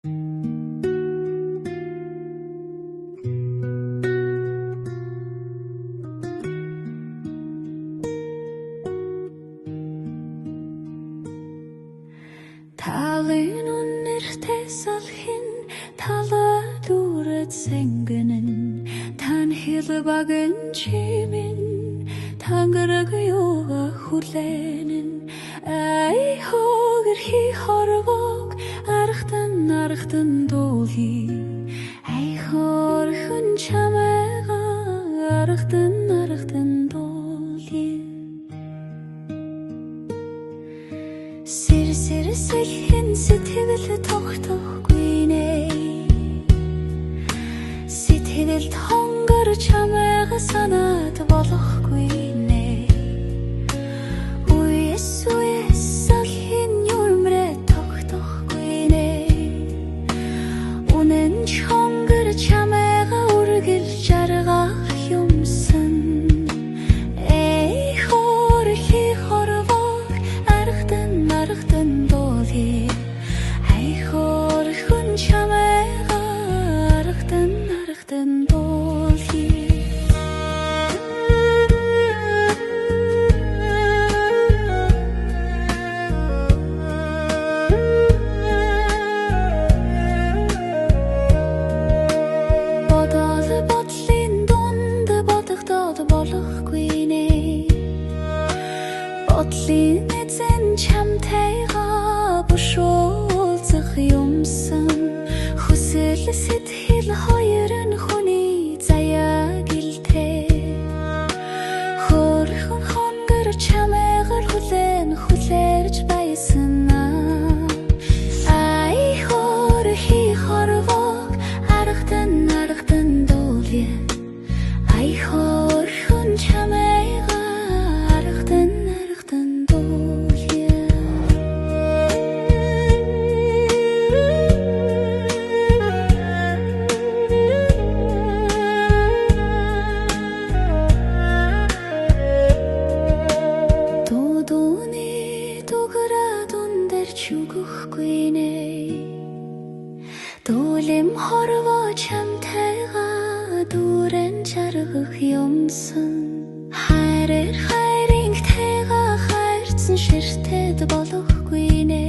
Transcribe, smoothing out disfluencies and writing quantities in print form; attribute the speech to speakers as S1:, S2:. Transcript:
S1: Талын үнэртэй салхин талаад үрээд сэнгэнэн тан хил багын чимэн тангараг юуга хүлэнэн ай хогэр хи хорвог арахтан дуулhi ай хорхон чамайга арахтан дуулhi сэр сэхэн сэтгэл тогтохгүй нэ сэтгэл хонгор чамайга санаад болохгүй нэ уяс салхин юрмрэ тогтохгүй нэ үнэн хонгор чамайга үргэл жаргах юмсан эй хорхи хорвог арахтан дуулhi ай хорхон чамайга арахтан дуулhi бодлын дунд бодогдоод болохгүй нэ бодлын эзэн чамтайга бушуулцах юмсан хүсэл сэтгэл хоёр нь хүний заяа гэлтэй хөрхөн хонгор чамайгаар хүлэрж байсан ай хорхи хорвог арахтан дуулhi ай хорхон чамайга арахтан дуулhi дууны дуграад ундэр чүгөхгүй нэ дуулим хорвоо чамтайга дүүрэн жаргах юмсан хайрын тайга хайрцан ширтэд болохгүй нэ